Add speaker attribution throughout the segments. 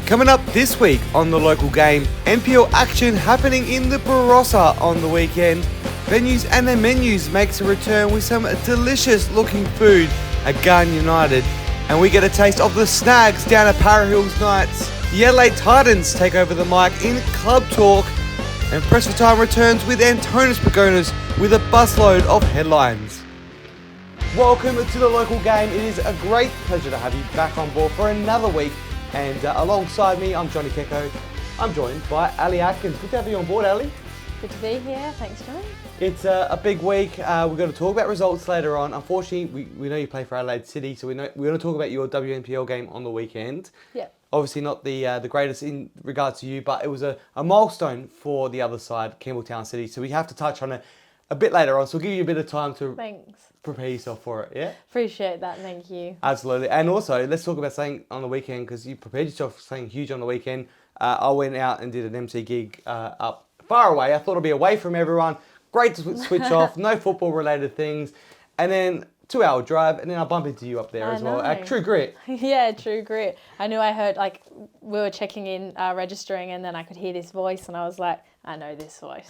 Speaker 1: Coming up this week on the local game, NPL action happening in the Barossa on the weekend. Venues and their menus makes a return with some delicious looking food at Gun United. And we get a taste of the snags down at Para Hills Nights. The Adelaide Titans take over the mic in Club Talk. And Press for Time returns with Antonis Pagonis with a busload of headlines. Welcome to the local game. It is a great pleasure to have you back on board for another week. And alongside me, I'm Johnny Keko. I'm joined by Ali Atkins. Good to have you on board, Ali.
Speaker 2: Good to be here. Thanks, Johnny.
Speaker 1: It's a big week. We're going to talk about results later on. Unfortunately, we know you play for Adelaide City, so we're going to talk about your WNPL game on the weekend.
Speaker 2: Yeah.
Speaker 1: Obviously not the greatest in regards to you, but it was a milestone for the other side, Campbelltown City. So we have to touch on it a bit later on. So we'll give you a bit of time to prepare yourself for it, yeah?
Speaker 2: Appreciate that, thank you.
Speaker 1: Absolutely. And also, let's talk about something on the weekend, because you prepared yourself for something huge on the weekend. I went out and did an MC gig up far away. I thought it'd be away from everyone. Great to switch off, no football-related things. And then 2-hour drive, and then I bump into you up there as well. True Grit.
Speaker 2: Yeah, True Grit. I knew I heard, we were checking in, registering, and then I could hear this voice, and I was like, I know this voice.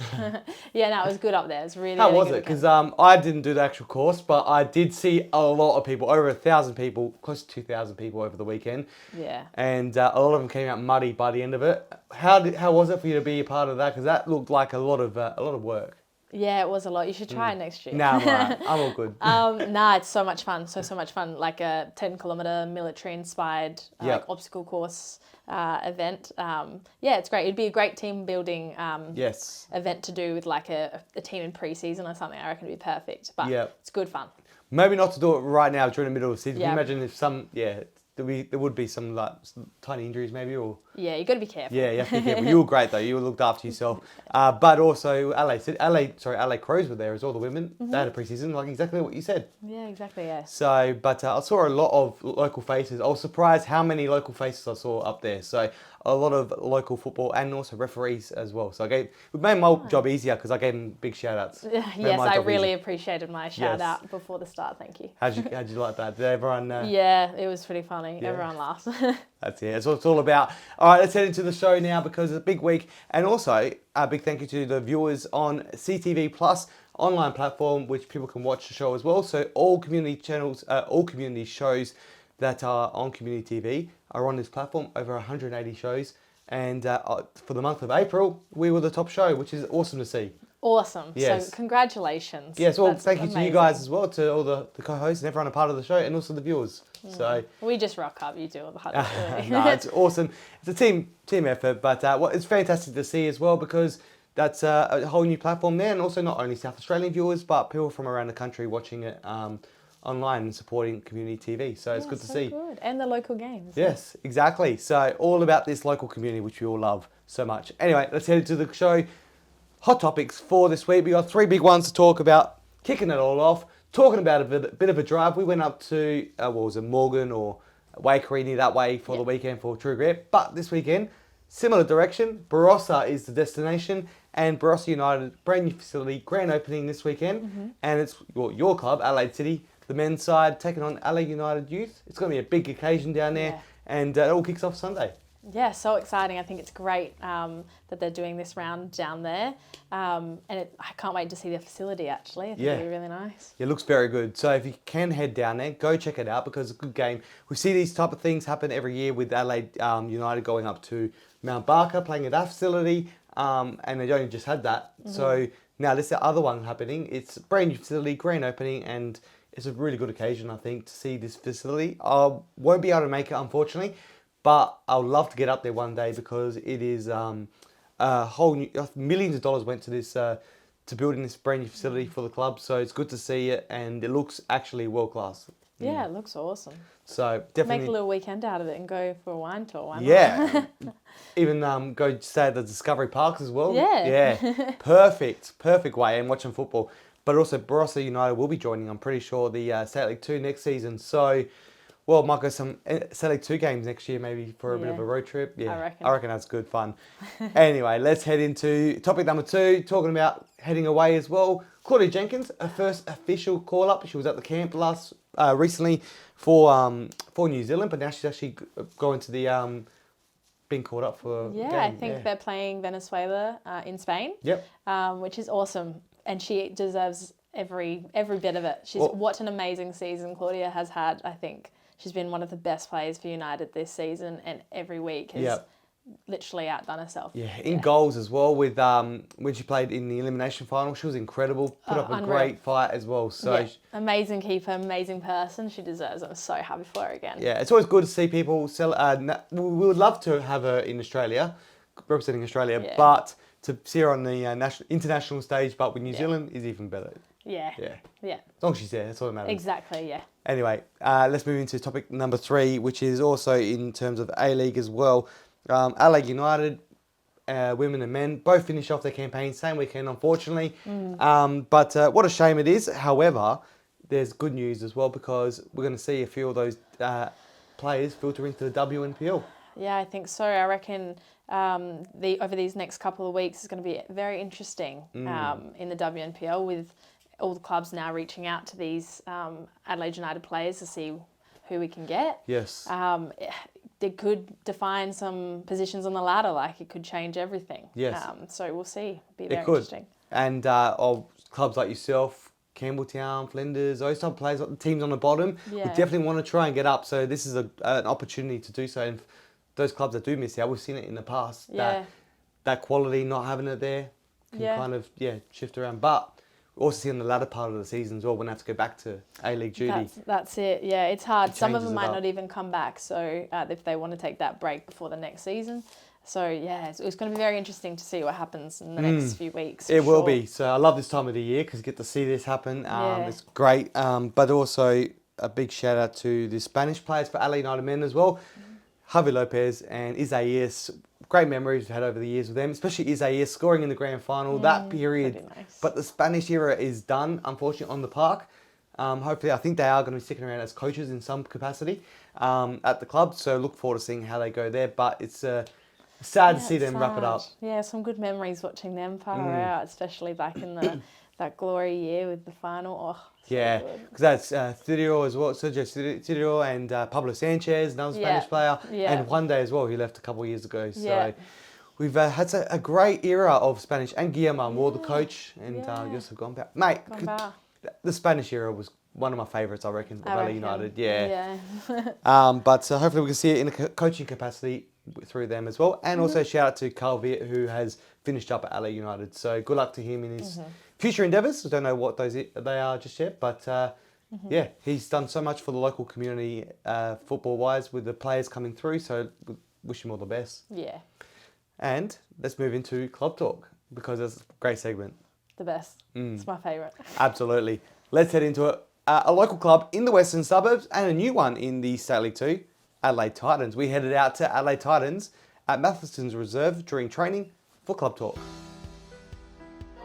Speaker 2: Yeah, no, it was good up there. It was really,
Speaker 1: How
Speaker 2: really
Speaker 1: was
Speaker 2: good
Speaker 1: it? Because I didn't do the actual course, but I did see a lot of people, over 1,000 people, close to 2,000 people over the weekend.
Speaker 2: Yeah.
Speaker 1: And a lot of them came out muddy by the end of it. How was it for you to be a part of that? Because that looked like a lot of work.
Speaker 2: Yeah, it was a lot. You should try it next year.
Speaker 1: Nah, I'm alright. I'm all good.
Speaker 2: It's so much fun. So much fun. Like a 10-kilometer military-inspired obstacle course event. Yeah, it's great. It'd be a great team building event to do with like a team in pre-season or something. I reckon it'd be perfect. But it's good fun.
Speaker 1: Maybe not to do it right now during the middle of the season. Can you imagine if there would be some tiny injuries maybe, or
Speaker 2: you got to be careful.
Speaker 1: Yeah, you have to be careful. You were great though. You looked after yourself. But also LA Crows were there as well. The women they had a pre-season, like exactly what you said.
Speaker 2: Yeah, exactly. Yeah.
Speaker 1: So, but I saw a lot of local faces. I was surprised how many local faces I saw up there. So a lot of local football and also referees as well. So it made my job easier because I gave them big shout outs.
Speaker 2: Yes, I really apprecited my shout out before the start. Thank you.
Speaker 1: How'd you like that? Did everyone?
Speaker 2: Yeah, it was pretty funny. Yeah. Everyone laughed.
Speaker 1: That's it. That's what it's all about. All right, let's head into the show now because it's a big week. And also, a big thank you to the viewers on CTV Plus online platform, which people can watch the show as well. So all community channels, all community shows that are on community TV are on this platform, over 180 shows. And for the month of April, we were the top show, which is awesome to see.
Speaker 2: Awesome.
Speaker 1: Yes.
Speaker 2: So congratulations.
Speaker 1: Yes, well,
Speaker 2: That's
Speaker 1: thank you
Speaker 2: amazing.
Speaker 1: to you guys as well, to all the co-hosts and everyone a part of the show, and also the viewers. So
Speaker 2: we just rock up. You do all the hard work. Really.
Speaker 1: No, it's awesome. It's a team effort, but it's fantastic to see as well because that's a whole new platform there, and also not only South Australian viewers, but people from around the country watching it online and supporting community TV. So it's good to see.
Speaker 2: Good. And the local games.
Speaker 1: Yes, exactly. So all about this local community, which we all love so much. Anyway, let's head into the show. Hot topics for this week. We got 3 big ones to talk about. Kicking it all off, talking about a bit of a drive. We went up to Morgan or Waikerini that way for the weekend for True Grit. But this weekend, similar direction. Barossa is the destination, and Barossa United brand new facility, grand opening this weekend, and it's your club, Adelaide City, the men's side taking on Adelaide United youth. It's going to be a big occasion down there, and it all kicks off Sunday. Yeah,
Speaker 2: so exciting. I think it's great that they're doing this round down there. I can't wait to see the facility, actually. I think it'll be really nice.
Speaker 1: It looks very good. So if you can head down there, go check it out because it's a good game. We see these type of things happen every year with Adelaide United going up to Mount Barker, playing at that facility, and they only just had that. So now this is the other one happening. It's a brand new facility, grand opening, and it's a really good occasion, I think, to see this facility. I won't be able to make it, unfortunately, but I would love to get up there one day because it is a whole new, millions of dollars went to this to building this brand new facility for the club. So it's good to see it, and it looks actually world class.
Speaker 2: Yeah, it looks awesome.
Speaker 1: So definitely
Speaker 2: make a little weekend out of it and go for a wine tour. Why not?
Speaker 1: Yeah, even go stay at the Discovery Parks as well.
Speaker 2: Yeah,
Speaker 1: perfect way and watching football. But also Barossa United will be joining, I'm pretty sure, the State League 2 next season. So, well, might go some State League 2 games next year, maybe for a bit of a road trip. Yeah, I reckon that's good fun. Anyway, let's head into topic number 2, talking about heading away as well. Claudia Jenkins, her first official call-up. She was at the camp recently for New Zealand, but now she's actually going to the been caught up for.
Speaker 2: I think they're playing Venezuela in Spain.
Speaker 1: Yep.
Speaker 2: Which is awesome, and she deserves every bit of it. What an amazing season Claudia has had. I think she's been one of the best players for United this season, and every week has literally outdone herself.
Speaker 1: In goals as well. With when she played in the elimination final, she was incredible. Put up a great fight as well. So
Speaker 2: amazing keeper, amazing person. She deserves it. I'm so happy for her again.
Speaker 1: Yeah, it's always good to see people sell. We would love to have her in Australia, representing Australia, but to see her on the international stage, but with New Zealand is even better.
Speaker 2: Yeah.
Speaker 1: As long as she's there, that's all that matters.
Speaker 2: Exactly, yeah.
Speaker 1: Anyway, let's move into topic number 3, which is also in terms of A-League as well. Adelaide United, women and men, both finished off their campaign same weekend, unfortunately. But what a shame it is. However, there's good news as well, because we're going to see a few of those players filter into the WNPL.
Speaker 2: Yeah, I think so. I reckon over these next couple of weeks is going to be very interesting in the WNPL, with all the clubs now reaching out to these Adelaide United players to see who we can get.
Speaker 1: Yes.
Speaker 2: They could define some positions on the ladder, like it could change everything.
Speaker 1: Yes.
Speaker 2: So we'll see. Be very interesting.
Speaker 1: And clubs like yourself, Campbelltown, Flinders, those type of players, the teams on the bottom, we definitely want to try and get up. So this is an opportunity to do so. And those clubs that do miss out, we've seen it in the past. That quality, not having it there, can kind of shift around. But we also see in the latter part of the season as well, when they have to go back to A-League duty.
Speaker 2: That's it. Yeah, it's hard. Some of them might not even come back. So if they want to take that break before the next season. So it's going to be very interesting to see what happens in the next few weeks.
Speaker 1: It will be. So I love this time of the year because you get to see this happen. It's great. But also a big shout out to the Spanish players for Adelaide United men as well. Javi Lopez and Isaias. Great memories we've had over the years with them, especially Isaias scoring in the grand final, that period. Nice. But the Spanish era is done, unfortunately, on the park. Hopefully, I think they are going to be sticking around as coaches in some capacity at the club. So look forward to seeing how they go there. But it's sad to see them wrap it up.
Speaker 2: Yeah, some good memories watching them far out, especially back in that glory year with the final.
Speaker 1: Yeah, because that's Thirio as well, Sergio Thirio and Pablo Sanchez, another Spanish player, and Juan Day as well, who left a couple of years ago. So we've had a great era of Spanish, and Guillermo Moore, the coach, and Joseph Gomba. Mate, the Spanish era was one of my favourites, I reckon, of LA United. But hopefully we can see it in a coaching capacity through them as well. And also shout out to Carl Viet, who has finished up at LA United. So good luck to him in his future endeavours. I don't know what they are just yet, but he's done so much for the local community football-wise with the players coming through. So wish him all the best. Yeah. And let's move into Club Talk, because it's a great segment.
Speaker 2: The best. It's my favourite.
Speaker 1: Absolutely. Let's head into it. A local club in the western suburbs and a new one in the State League 2, Adelaide Titans. We headed out to Adelaide Titans at Matheson's Reserve during training for Club Talk.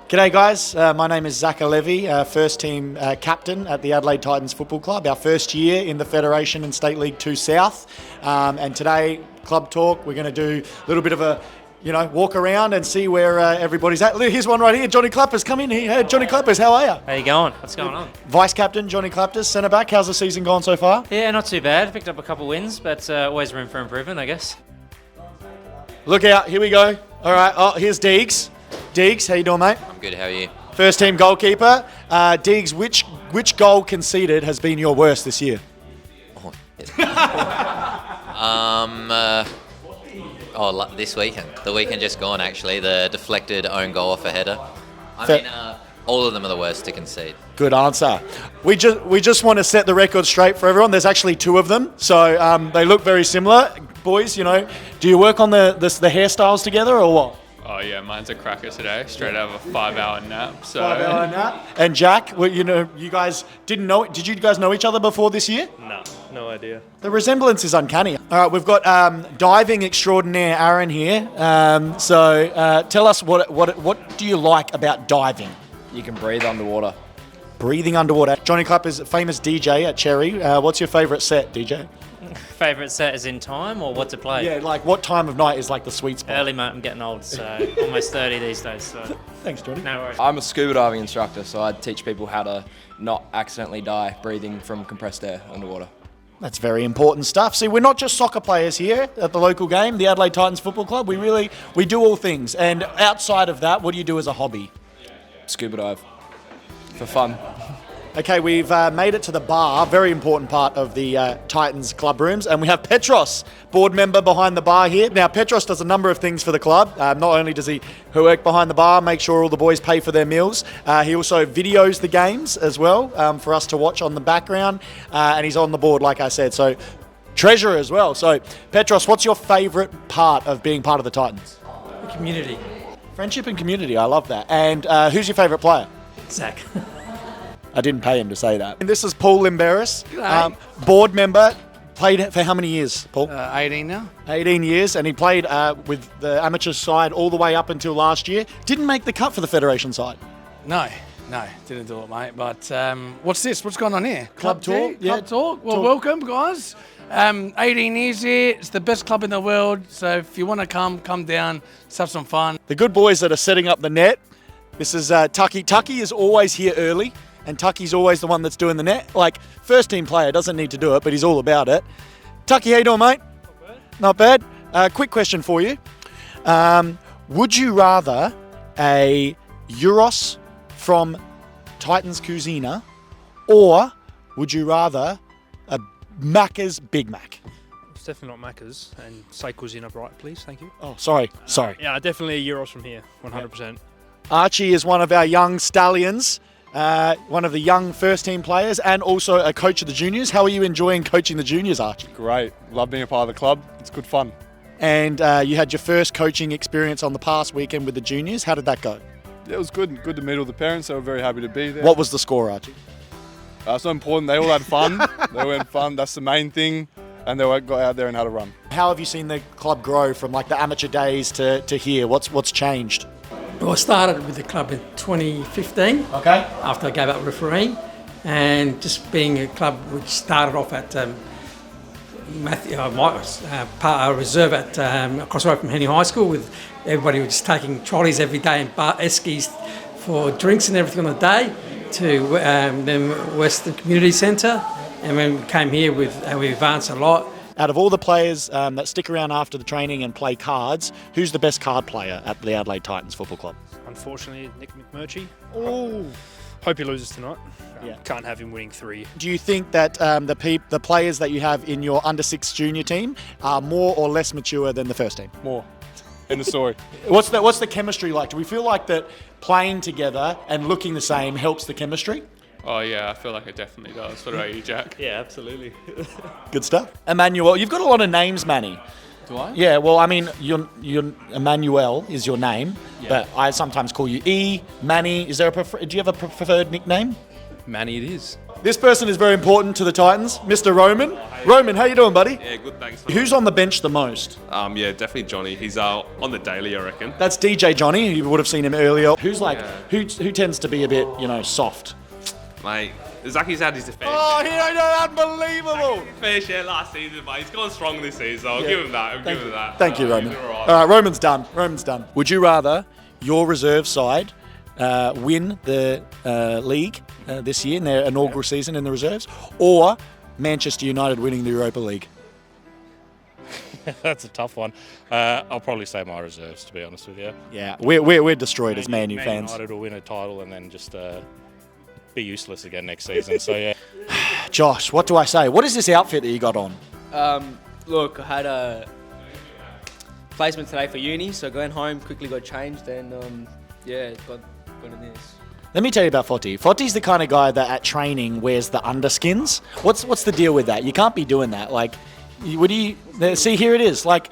Speaker 3: G'day guys, my name is Zach Allevi, first team captain at the Adelaide Titans Football Club, our first year in the Federation and State League 2 South. And today, Club Talk, we're going to do a little bit of a walk around and see where everybody's at. Here's one right here. Johnny Clappers, come in here. Hey, Johnny Clappers, how are you?
Speaker 4: How you going? What's going on?
Speaker 3: Vice captain Johnny Clappers, centre back. How's the season gone so far?
Speaker 4: Yeah, not too bad. Picked up a couple wins, but always room for improvement, I guess.
Speaker 3: Look out, here we go. All right, here's Deegs. Deegs, how you doing, mate?
Speaker 5: I'm good, how are you?
Speaker 3: First team goalkeeper. Deegs, which goal conceded has been your worst this year?
Speaker 5: This weekend. The weekend just gone, actually. The deflected own goal off a header. All of them are the worst to concede.
Speaker 3: Good answer. We just want to set the record straight for everyone. There's actually two of them, so they look very similar. Boys, do you work on the hairstyles together or what?
Speaker 6: Oh yeah, mine's a cracker today. Straight out of a 5-hour nap. So.
Speaker 3: 5-hour nap. And Jack, you guys didn't know. Did you guys know each other before this year?
Speaker 6: No idea.
Speaker 3: The resemblance is uncanny. All right, we've got diving extraordinaire Aaron here. So tell us what do you like about diving?
Speaker 7: You can breathe underwater.
Speaker 3: Breathing underwater. Johnny Clappers, famous DJ at Cherry. What's your favourite set, DJ?
Speaker 4: Favourite set is in time or what to play?
Speaker 3: Yeah, like what time of night is like the sweet spot?
Speaker 4: Early, mate. I'm getting old, so almost 30 these days. So.
Speaker 3: Thanks, Johnny.
Speaker 4: No worries.
Speaker 7: I'm a scuba diving instructor, so I teach people how to not accidentally die breathing from compressed air underwater.
Speaker 3: That's very important stuff. See, we're not just soccer players here at the local game, the Adelaide Titans Football Club. We do all things. And outside of that, what do you do as a hobby?
Speaker 7: Scuba dive. For fun.
Speaker 3: Okay, we've made it to the bar, very important part of the Titans club rooms, and we have Petros, board member behind the bar here. Now, Petros does a number of things for the club. Not only does he work behind the bar, make sure all the boys pay for their meals, he also videos the games as well for us to watch on the background, and he's on the board, like I said, so treasurer as well. So, Petros, what's your favourite part of being part of the Titans?
Speaker 8: Community.
Speaker 3: Friendship and community, I love that. And who's your favourite player?
Speaker 8: Zach.
Speaker 3: I didn't pay him to say that. And this is Paul Limberis, board member. Played for how many years, Paul?
Speaker 9: 18 now.
Speaker 3: 18 years, and he played with the amateur side all the way up until last year. Didn't make the cut for the Federation side.
Speaker 9: No, didn't do it, mate. But what's this? What's going on here?
Speaker 3: Club talk?
Speaker 9: Yeah. Club talk. Well, welcome, guys. 18 years here. It's the best club in the world. So if you want to come down, let's have some fun.
Speaker 3: The good boys that are setting up the net. This is Tucky. Tucky is always here early. And Tucky's always the one that's doing the net. Like, first team player, doesn't need to do it, but he's all about it. Tucky, how you doing, mate? Not bad. Quick question for you. Would you rather a Euros from Titans Cuisina, or would you rather a Macca's Big Mac?
Speaker 10: It's definitely not Macca's, and say Cuisina right, please, thank you.
Speaker 3: Oh, sorry.
Speaker 10: Yeah, definitely a Euros from here, 100%.
Speaker 3: Archie is one of our young stallions. One of the young first-team players and also a coach of the juniors. How are you enjoying coaching the juniors, Archie?
Speaker 11: Great. Love being a part of the club. It's good fun.
Speaker 3: And you had your first coaching experience on the past weekend with the juniors. How did that go?
Speaker 11: Yeah, it was good. Good to meet all the parents. They were very happy to be there.
Speaker 3: What was the score, Archie?
Speaker 11: It's not important. They all had fun. They all had fun. That's the main thing. And they all got out there and had a run.
Speaker 3: How have you seen the club grow from like the amateur days to here? What's changed?
Speaker 8: Well, I started with the club in 2015.
Speaker 3: Okay.
Speaker 8: After I gave up refereeing, and just being a club which started off at reserve at across the road from Henny High School, with everybody was just taking trolleys every day and eskies for drinks and everything on the day, to then Western Community Centre, and when we came here we advanced a lot.
Speaker 3: Out of all the players that stick around after the training and play cards, who's the best card player at the Adelaide Titans Football Club?
Speaker 10: Unfortunately, Nick McMurchie.
Speaker 3: Oh.
Speaker 10: Hope he loses tonight.
Speaker 3: Yeah.
Speaker 10: Can't have him winning 3.
Speaker 3: Do you think that the players that you have in your under-6 junior team are more or less mature than the first team?
Speaker 11: More. End of story.
Speaker 3: What's the chemistry like? Do we feel like that playing together and looking the same helps the chemistry?
Speaker 6: Oh yeah, I feel like it definitely does. What about you, Jack?
Speaker 10: Yeah, absolutely.
Speaker 3: Good stuff. Emmanuel, you've got a lot of names, Manny.
Speaker 7: Do I?
Speaker 3: Yeah, well, I mean, you're Emmanuel is your name,
Speaker 7: Yeah.
Speaker 3: but I sometimes call you E, Manny. Is there do you have a preferred nickname?
Speaker 7: Manny it is.
Speaker 3: This person is very important to the Titans, Mr. Roman. Roman, how you doing, buddy?
Speaker 12: Yeah, good, thanks.
Speaker 3: Who's on the bench the most?
Speaker 12: Yeah, definitely Johnny. He's on the daily, I reckon.
Speaker 3: That's DJ Johnny. You would have seen him earlier. Who's who tends to be a bit, soft?
Speaker 12: Mate, Zacky's had his fair
Speaker 3: Oh,
Speaker 12: share.
Speaker 3: unbelievable!
Speaker 12: Fair share last season, but he's gone strong this season, so I'll give him that. Give him that.
Speaker 3: Thank you, Roman.
Speaker 12: He's all
Speaker 3: All
Speaker 12: right.
Speaker 3: right, Roman's done. Would you rather your reserve side win the league this year in their inaugural season in the reserves, or Manchester United winning the Europa League?
Speaker 13: That's a tough one. I'll probably say my reserves, to be honest with you.
Speaker 3: Yeah, we're destroyed as Man U fans.
Speaker 13: United will win a title and then just be useless again next season. So yeah.
Speaker 3: Josh, what do I say? What is this outfit that you got on?
Speaker 7: Look, I had a placement today for uni, so going home, quickly got changed, and got in this.
Speaker 3: Let me tell you about Foti. Foti's the kind of guy that at training wears the underskins. What's the deal with that? You can't be doing that. Like, see, here it is. Like,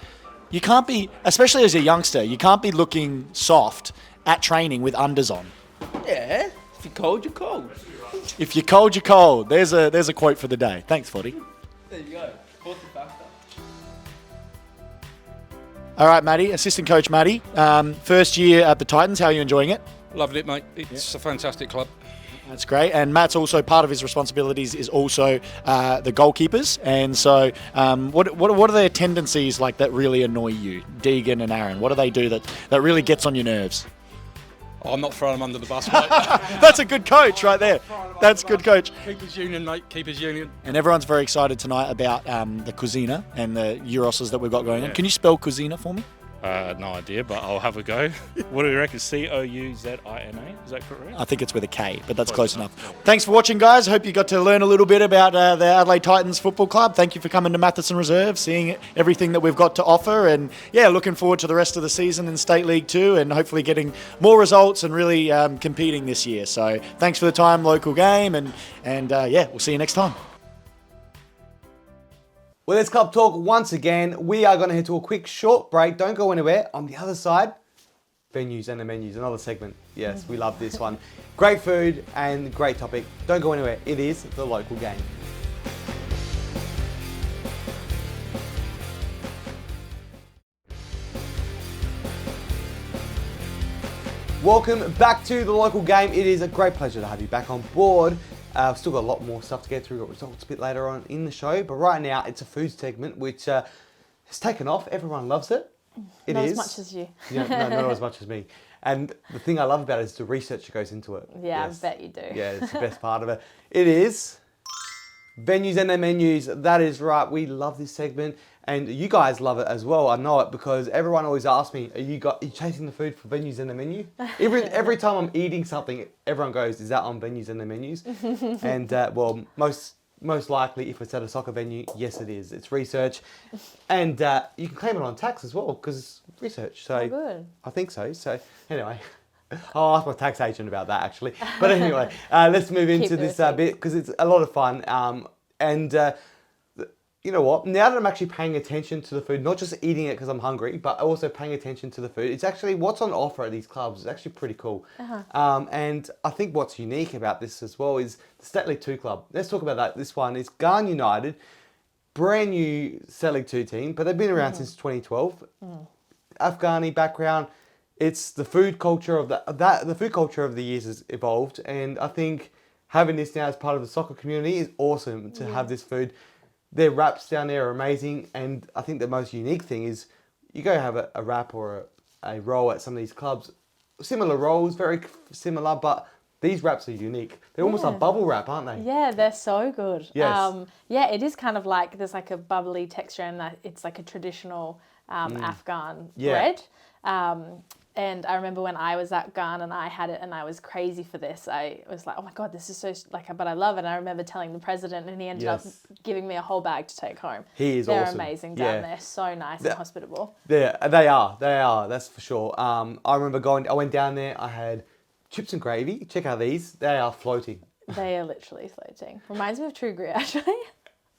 Speaker 3: you can't be, especially as a youngster, you can't be looking soft at training with unders on.
Speaker 7: Yeah, if you're cold, you're cold.
Speaker 3: If you're cold, you're cold. There's a quote for the day. Thanks, Foti.
Speaker 7: There you go. Fourth factor.
Speaker 3: All right, Matty, assistant coach Matty. First year at the Titans. How are you enjoying it?
Speaker 14: Loved it, mate. It's a fantastic club.
Speaker 3: That's great. And Matt's also, part of his responsibilities is also the goalkeepers. And so what are their tendencies like that really annoy you? Deegan and Aaron, what do they do that really gets on your nerves?
Speaker 14: Oh, I'm not throwing them under the bus, mate.
Speaker 3: That's a good coach right there. That's good coach.
Speaker 14: Keepers Union, mate. Keepers Union.
Speaker 3: And everyone's very excited tonight about the cuisina and the gyros that we've got going on. Can you spell cuisina for me?
Speaker 13: No idea, but I'll have a go. What do you reckon? Couzina? Is that correct?
Speaker 3: I think it's with a K, but that's close enough. Thanks for watching, guys. Hope you got to learn a little bit about the Adelaide Titans Football Club. Thank you for coming to Matheson Reserve, seeing everything that we've got to offer, and looking forward to the rest of the season in State League 2 and hopefully getting more results and really competing this year. So thanks for the time, local game, and we'll see you next time.
Speaker 1: Well, it's Club Talk once again. We are going to head to a quick short break. Don't go anywhere. On the other side, venues and the menus, another segment. Yes, we love this one. Great food and great topic. Don't go anywhere. It is the local game. Welcome back to the local game. It is a great pleasure to have you back on board. We've still got a lot more stuff to get through. We've got results a bit later on in the show. But right now, it's a food segment which has taken off. Everyone loves it. It
Speaker 2: not
Speaker 1: is.
Speaker 2: As much as you.
Speaker 1: No, not as much as me. And the thing I love about it is the research that goes into it.
Speaker 2: Yeah, yes. I bet you do.
Speaker 1: Yeah, it's the best part of it. It is venues and their menus. That is right. We love this segment. And you guys love it as well. I know it because everyone always asks me, are you chasing the food for venues and the menu? Every time I'm eating something, everyone goes, is that on venues and the menus? And most likely, if it's at a soccer venue, yes, it is. It's research. And you can claim it on tax as well because it's research. So
Speaker 2: good.
Speaker 1: I think so. So anyway, I'll ask my tax agent about that actually. But anyway, let's move into this bit because it's a lot of fun. You know what? Now that I'm actually paying attention to the food, not just eating it because I'm hungry, but also paying attention to the food, it's actually what's on offer at these clubs is actually pretty cool. And I think what's unique about this as well is the State League 2 club. Let's talk about that. This one is Garn United, brand new State League 2 team, but they've been around since 2012. Afghani background. It's the food culture of the food culture of the years has evolved, and I think having this now as part of the soccer community is awesome to have this food. Their wraps down there are amazing, and I think the most unique thing is you go have a wrap or a roll at some of these clubs. Similar rolls, very similar, but these wraps are unique. They're almost like bubble wrap, aren't they?
Speaker 2: Yeah, they're so good.
Speaker 1: Yes.
Speaker 2: It is kind of like there's like a bubbly texture, and it's like a traditional Afghan bread. And I remember when I was at Ghana and I had it and I was crazy for this. I was like, oh my God, this is so, but I love it. And I remember telling the president and he ended up giving me a whole bag to take home.
Speaker 1: He is
Speaker 2: They're
Speaker 1: awesome.
Speaker 2: amazing down there. So nice and hospitable.
Speaker 1: They are, that's for sure. I remember I went down there, I had chips and gravy. Check out these. They are floating.
Speaker 2: They are literally floating. Reminds me of True Grit, actually.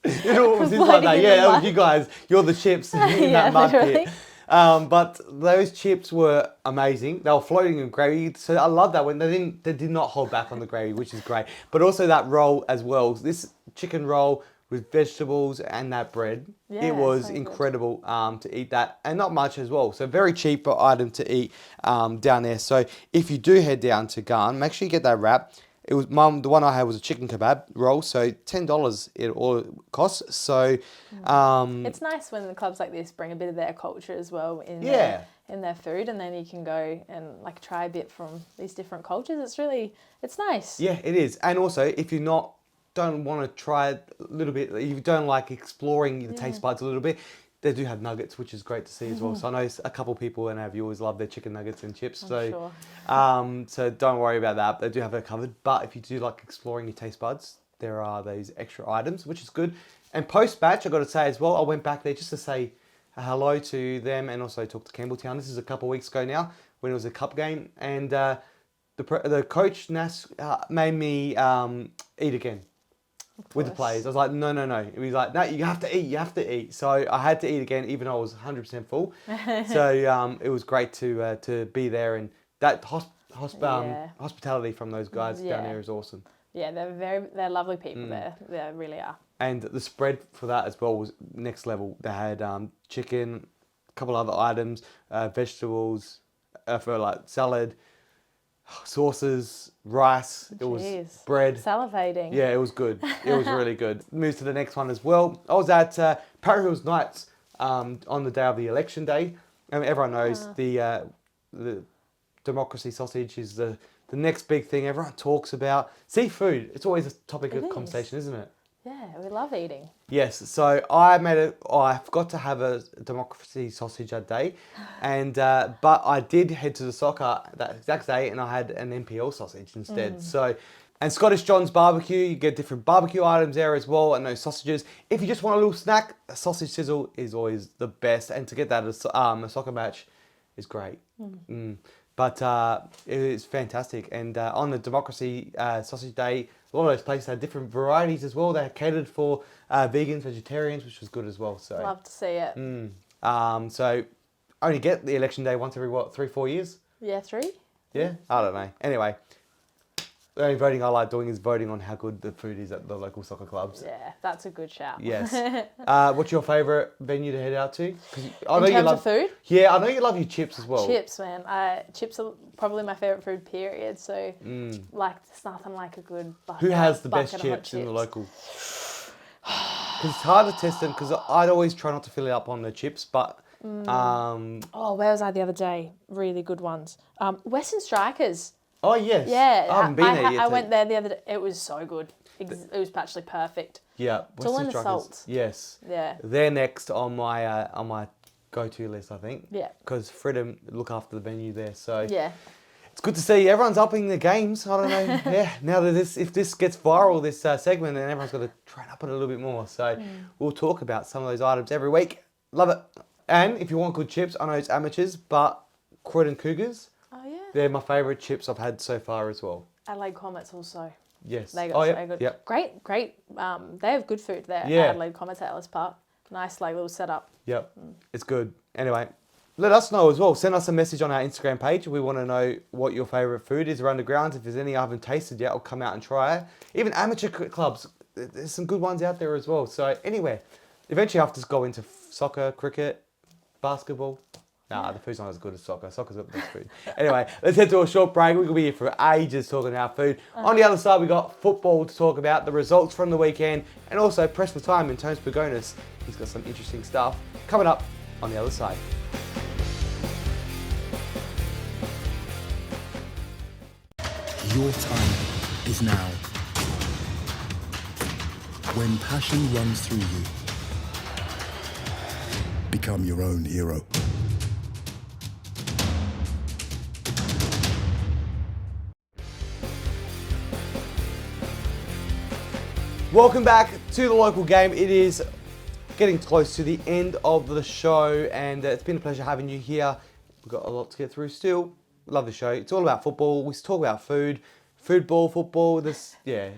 Speaker 1: It almost is like that. Yeah, you guys, you're the chips in that mud pit. But those chips were amazing. They were floating in gravy. So I love that when they did not hold back on the gravy, which is great. But also that roll as well. This chicken roll with vegetables and that bread. Yeah, it was so incredible to eat that. And not much as well. So very cheap item to eat down there. So if you do head down to Garn, make sure you get that wrap. It was the one I had was a chicken kebab roll, so $10 it all costs. So
Speaker 2: it's nice when the clubs like this bring a bit of their culture as well in their food, and then you can go and like try a bit from these different cultures. It's nice.
Speaker 1: Yeah, it is. And also, if you don't want to try it a little bit, if you don't like exploring the taste buds a little bit, they do have nuggets, which is great to see as well. So I know a couple of people in our viewers love their chicken nuggets and chips. So don't worry about that. They do have it covered. But if you do like exploring your taste buds, there are these extra items, which is good. And post-match, I've got to say as well, I went back there just to say hello to them and also talk to Campbelltown. This is a couple of weeks ago now when it was a cup game. And the coach, Nas, made me eat again. With the players. I was like, no. He was like, no, you have to eat. So I had to eat again, even though I was 100% full. So it was great to be there, and that hospitality from those guys down there is awesome.
Speaker 2: Yeah, they're lovely people there. They really are.
Speaker 1: And the spread for that as well was next level. They had chicken, a couple other items, vegetables, for like salad, sauces, rice, it was bread.
Speaker 2: Salivating.
Speaker 1: Yeah, it was good. It was really good. Moves to the next one as well. I was at Parry Hills Nights on the day of the election day. I mean, everyone knows the democracy sausage is the next big thing everyone talks about. Seafood, it's always a topic of conversation, isn't it?
Speaker 2: Yeah, we love eating.
Speaker 1: Yes, so I forgot to have a democracy sausage that day, and but I did head to the soccer that exact day, and I had an NPL sausage instead. So, and Scottish John's barbecue, you get different barbecue items there as well, and those sausages. If you just want a little snack, a sausage sizzle is always the best, and to get that at a soccer match is great. But it is fantastic, and on the democracy sausage day, a lot of those places had different varieties as well. They catered for vegans, vegetarians, which was good as well. So
Speaker 2: love to see it.
Speaker 1: So only get the election day once every 3-4 years.
Speaker 2: Yeah, 3.
Speaker 1: Yeah, I don't know. Anyway, the only voting I like doing is voting on how good the food is at the local soccer clubs.
Speaker 2: Yeah, that's a good shout.
Speaker 1: Yes. What's your favourite venue to head out to? I know
Speaker 2: In
Speaker 1: you
Speaker 2: terms
Speaker 1: love
Speaker 2: of food?
Speaker 1: Yeah, I know you love your chips as well.
Speaker 2: Chips, man. Chips are probably my favourite food, period. So, like, there's nothing like a good bucket.
Speaker 1: Who has the best chips in the local? Because it's hard to test them, because I'd always try not to fill it up on the chips, but...
Speaker 2: Oh, where was I the other day? Really good ones. Western Strikers.
Speaker 1: Oh, yes.
Speaker 2: Yeah.
Speaker 1: I haven't been there yet.
Speaker 2: I went there the other day. It was so good. It was actually perfect.
Speaker 1: Yeah.
Speaker 2: It's all in the salt.
Speaker 1: Yes.
Speaker 2: Yeah.
Speaker 1: They're next on my go-to list, I think.
Speaker 2: Yeah.
Speaker 1: Because Freedom look after the venue there, so...
Speaker 2: Yeah.
Speaker 1: It's good to see everyone's upping the games. I don't know. Yeah. Now that if this gets viral, this segment, then everyone's got to train up it a little bit more. So we'll talk about some of those items every week. Love it. And if you want good chips, I know it's amateurs, but Croydon Cougars...
Speaker 2: Oh, yeah.
Speaker 1: They're my favourite chips I've had so far as well.
Speaker 2: Adelaide Comets also.
Speaker 1: Yes.
Speaker 2: They got so good.
Speaker 1: Yep.
Speaker 2: Great. They have good food there
Speaker 1: Yeah.
Speaker 2: at Adelaide Comets at Ellis Park. Nice little setup.
Speaker 1: Yep. It's good. Anyway, let us know as well. Send us a message on our Instagram page. We want to know what your favourite food is around the grounds. If there's any I haven't tasted yet, I'll come out and try it. Even amateur clubs, there's some good ones out there as well. So anyway, eventually I have to go into soccer, cricket, basketball. Nah, the food's not as good as soccer. Soccer's got the best food. Anyway, let's head to a short break. We're going to be here for ages talking about food. On the other side, we got football to talk about, the results from the weekend, and also press for time in Tones Pagonis. He's got some interesting stuff coming up on the other side.
Speaker 15: Your time is now. When passion runs through you, become your own hero.
Speaker 1: Welcome back to the local game. It is getting close to the end of the show, and it's been a pleasure having you here. We've got a lot to get through still. Love the show. It's all about football. We talk about food, football. Football, yeah.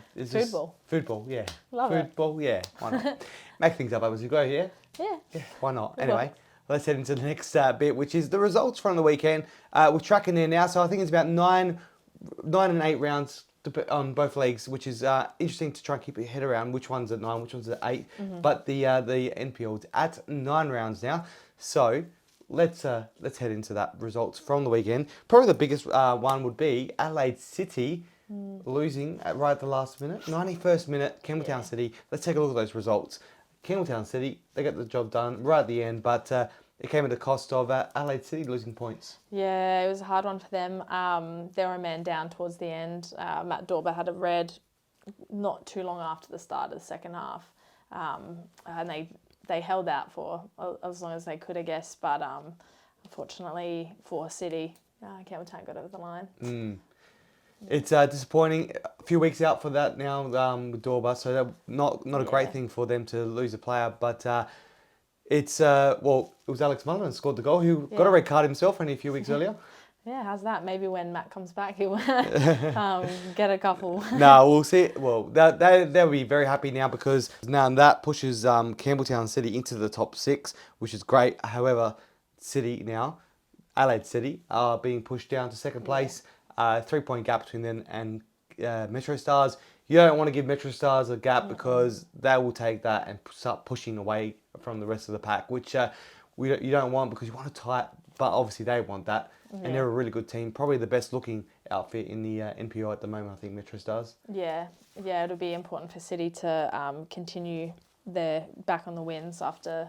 Speaker 1: Football, yeah.
Speaker 2: Love it.
Speaker 1: Football, yeah. Why not? Make things up as we go, yeah?
Speaker 2: Yeah.
Speaker 1: Why not? Anyway, let's head into the next bit, which is the results from the weekend. We're tracking there now, so I think it's about 9 and 8 rounds on both leagues, which is interesting to try and keep your head around which one's at 9, which one's at 8. But the NPL is at 9 rounds now. So let's head into that results from the weekend. Probably the biggest one would be Adelaide City losing right at the last minute, 91st minute, Campbelltown City. Let's take a look at those results. Campbelltown City, they got the job done right at the end, but it came at the cost of Adelaide City losing points.
Speaker 2: Yeah, it was a hard one for them. They were a man down towards the end. Matt Dorber had a red not too long after the start of the second half. And they held out for as long as they could, I guess. But unfortunately for City, Campbelltown got over the line.
Speaker 1: It's disappointing. A few weeks out for that now with Dorber, so that not a great thing for them to lose a player. But it's it was Alex Mullen who scored the goal, who got a red card himself only a few weeks earlier.
Speaker 2: Yeah, how's that? Maybe when Matt comes back, he'll get a couple.
Speaker 1: No, we'll see. Well, they'll be very happy now, because now that pushes Campbelltown City into the top 6, which is great. However, Adelaide City are being pushed down to second place. 3-point gap between them and Metro Stars. You don't want to give Metro Stars a gap, because they will take that and start pushing away from the rest of the pack, which you don't want, because you want to tie it, but obviously they want that. And they're a really good team, probably the best looking outfit in the NPL at the moment, I think, Metro Stars. Yeah,
Speaker 2: it'll be important for City to continue their back on the wins after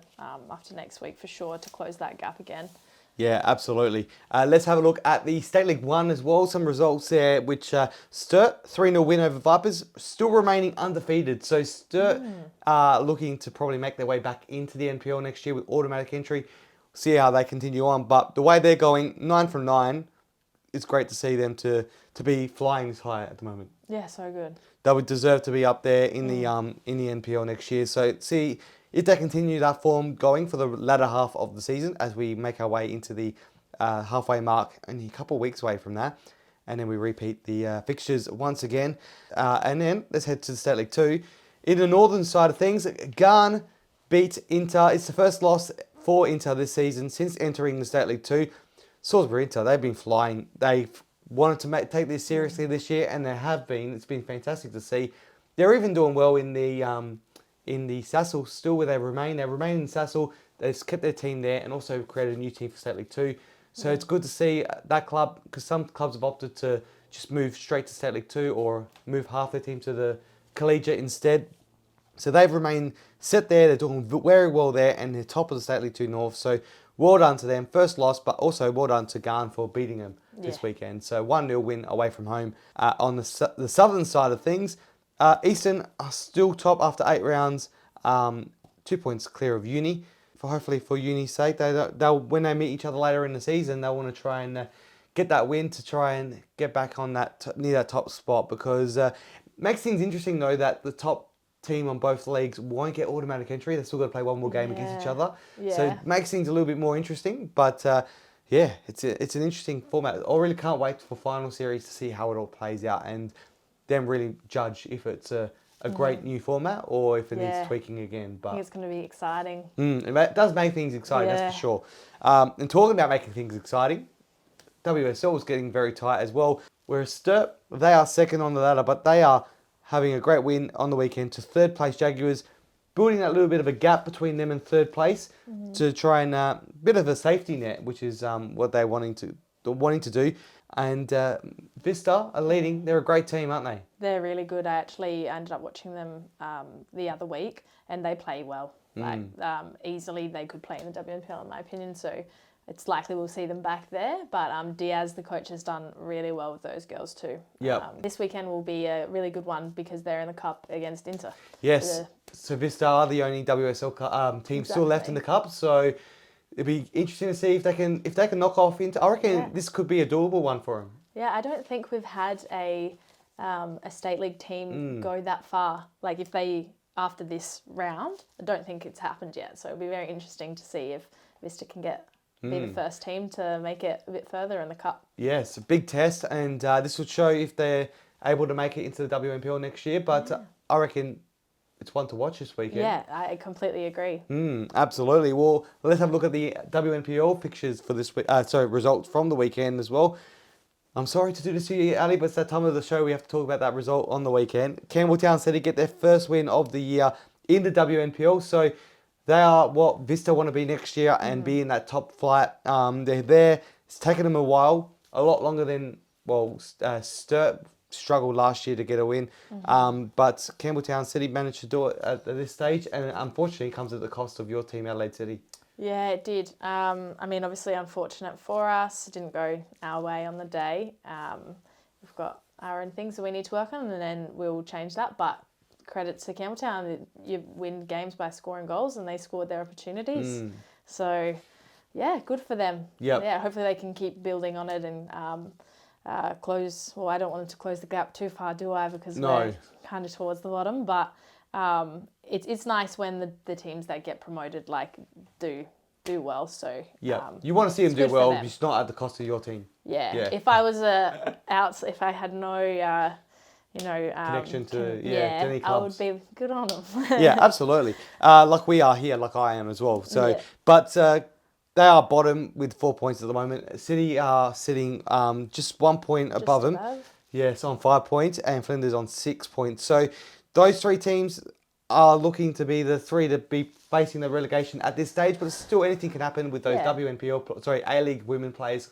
Speaker 2: next week for sure, to close that gap again.
Speaker 1: Yeah, absolutely. Let's have a look at the State League 1 as well. Some results there, which Sturt, 3-0 win over Vipers, still remaining undefeated. So Sturt are looking to probably make their way back into the NPL next year with automatic entry. See how they continue on. But the way they're going, 9 from 9, it's great to see them to be flying this high at the moment.
Speaker 2: Yeah, so good.
Speaker 1: They would deserve to be up there in the NPL next year. So see if they continue that form going for the latter half of the season as we make our way into the halfway mark, only a couple of weeks away from that. And then we repeat the fixtures once again. And then let's head to the State League 2. In the northern side of things, Garn beat Inter. It's the first loss for Inter this season since entering the State League 2. Salisbury Inter, they've been flying. They've wanted to take this seriously this year, and they have been. It's been fantastic to see. They're even doing well in the Sassel still, where they remain. They remain in Sassel. They've kept their team there and also created a new team for State League 2. So it's good to see that club, because some clubs have opted to just move straight to State League 2 or move half their team to the collegiate instead. So they've remained set there. They're doing very well there, and they're top of the State League 2 North. So well done to them. First loss, but also well done to Garn for beating them this weekend. So 1-0 win away from home. On the southern side of things, Eastern are still top after 8 rounds, 2 points clear of Uni. Hopefully for Uni's sake, they'll when they meet each other later in the season, they'll want to try and get that win to try and get back on that near that top spot, because it makes things interesting though that the top team on both leagues won't get automatic entry. They're still got to play one more game against each other. So it makes things a little bit more interesting. But yeah, it's an interesting format. I really can't wait for final series to see how it all plays out and then really judge if it's a great new format or if it needs tweaking again. But
Speaker 2: I think it's going to be exciting.
Speaker 1: It does make things exciting, that's for sure. And talking about making things exciting, WSL is getting very tight as well. Whereas Sturt, they are second on the ladder, but they are having a great win on the weekend to third place Jaguars, building that little bit of a gap between them and third place to try and bit of a safety net, which is what they're wanting to do. And Vista are leading. They're a great team, aren't they?
Speaker 2: They're really good. I actually ended up watching them the other week, and they play well. Like easily, they could play in the WNPL, in my opinion. So it's likely we'll see them back there. But Diaz, the coach, has done really well with those girls too. This weekend will be a really good one because they're in the cup against Inter.
Speaker 1: Yes. So Vista are the only WSL team still left in the cup. So it'd be interesting to see if they can knock off Inter. I reckon this could be a doable one for them.
Speaker 2: Yeah, I don't think we've had a state league team go that far. Like if they after this round, I don't think it's happened yet. So it'll be very interesting to see if Vista can be the first team to make it a bit further in the cup.
Speaker 1: Yes, a big test, and this will show if they're able to make it into the WNPL next year. But I reckon it's one to watch this weekend.
Speaker 2: Yeah, I completely agree.
Speaker 1: Absolutely. Well, let's have a look at the WNPL fixtures for this week. Results from the weekend as well. I'm sorry to do this to you, Ali, but it's that time of the show we have to talk about that result on the weekend. Campbelltown City get their first win of the year in the WNPL. So they are what Vista want to be next year and be in that top flight. They're there. It's taken them a while, a lot longer than, Sturt struggled last year to get a win. But Campbelltown City managed to do it at this stage, and unfortunately it comes at the cost of your team, Adelaide City.
Speaker 2: Yeah, it did. I mean, obviously unfortunate for us. It didn't go our way on the day. We've got our own things that we need to work on, and then we'll change that. But credit to Campbelltown, you win games by scoring goals, and they scored their opportunities. So, yeah, good for them. Yeah, hopefully they can keep building on it and close. Well, I don't want them to close the gap too far, do I? Because we're kind of towards the bottom. But it's nice when the teams that get promoted do well. So
Speaker 1: you want to see them do well, just not at the cost of your team.
Speaker 2: Yeah. If I was if I had no connection to any clubs, I would be good on them.
Speaker 1: Yeah, absolutely. Like we are here, like I am as well. So, but they are bottom with 4 points at the moment. City are sitting just 1 point above them. Yes, on 5 points, and Flinders on 6 points. So those three teams are looking to be the three to be facing the relegation at this stage, but still anything can happen with those A-League women players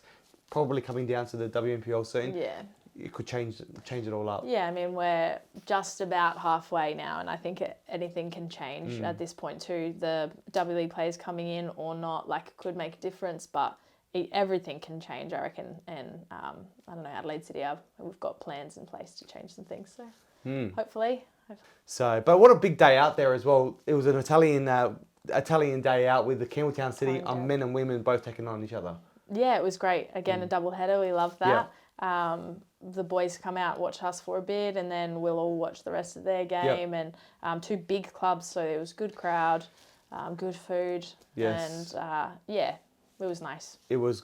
Speaker 1: probably coming down to the WNPL soon.
Speaker 2: Yeah.
Speaker 1: It could change it all up.
Speaker 2: Yeah, I mean, we're just about halfway now, and I think anything can change at this point too. The W League players coming in or not, could make a difference, but everything can change, I reckon. And I don't know, Adelaide City, we've got plans in place to change some things. So hopefully.
Speaker 1: So, but what a big day out there as well. It was an Italian day out with the Campbelltown City men and women both taking on each other.
Speaker 2: Yeah, it was great. Again, a double header. We love that. Yeah. The boys come out, watch us for a bit, and then we'll all watch the rest of their game. And 2 big clubs, so it was a good crowd, good food, and it was nice. It was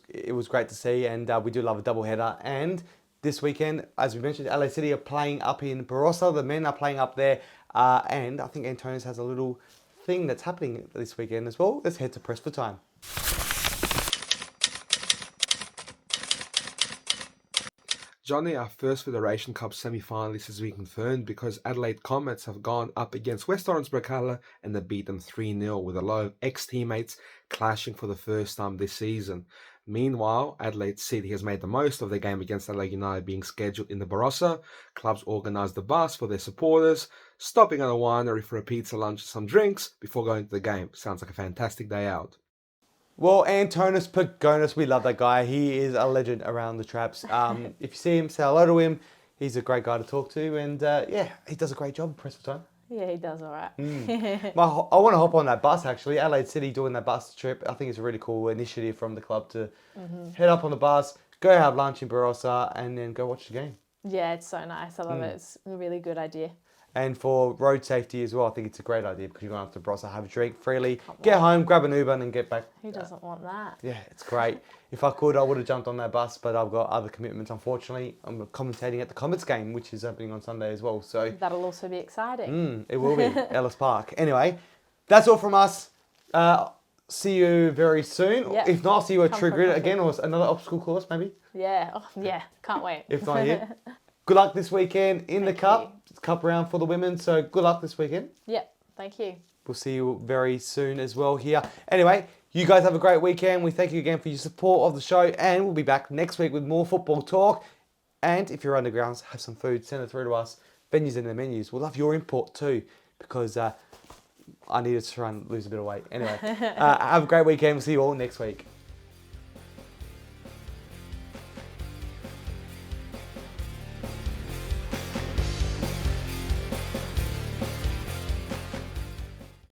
Speaker 1: great to see, and we do love a double header. And this weekend, as we mentioned, LA City are playing up in Barossa. The men are playing up there, and I think Antonis has a little thing that's happening this weekend as well. Let's head to Press for Time.
Speaker 16: Johnny, our first Federation Cup semi-finalist has been confirmed because Adelaide Comets have gone up against West Orange Bracala and they beat them 3-0 with a lot of ex-teammates clashing for the first time this season. Meanwhile, Adelaide City has made the most of their game against Adelaide United being scheduled in the Barossa. Clubs organised the bus for their supporters, stopping at a winery for a pizza lunch and some drinks before going to the game. Sounds like a fantastic day out.
Speaker 1: Well, Antonis Pagonis, we love that guy. He is a legend around the traps. If you see him, say hello to him. He's a great guy to talk to, and he does a great job. Press for Time.
Speaker 2: Yeah, he does all right.
Speaker 1: I want to hop on that bus, actually. Adelaide City doing that bus trip. I think it's a really cool initiative from the club to head up on the bus, go have lunch in Barossa, and then go watch the game.
Speaker 2: Yeah, it's so nice. I love it. It's a really good idea.
Speaker 1: And for road safety as well, I think it's a great idea because you're going to have to Barossa, have a drink freely, get home, grab an Uber, and then get back.
Speaker 2: Who doesn't want that?
Speaker 1: Yeah, it's great. If I could, I would have jumped on that bus, but I've got other commitments, unfortunately. I'm commentating at the Comets game, which is opening on Sunday as well. So
Speaker 2: that'll also be exciting.
Speaker 1: It will be, Ellis Park. Anyway, that's all from us. See you very soon. Yep. If not, I'll see you at True Grit again or another obstacle course, maybe.
Speaker 2: Yeah, can't wait.
Speaker 1: If not here. Good luck this weekend in the Cup. It's Cup round for the women, so good luck this weekend.
Speaker 2: Yep, thank you.
Speaker 1: We'll see you very soon as well here. Anyway, you guys have a great weekend. We thank you again for your support of the show, and we'll be back next week with more football talk. And if you're undergrounds, have some food, send it through to us. Venues in the menus. We'll love your input too, because I needed to try and lose a bit of weight. Anyway, have a great weekend. We'll see you all next week.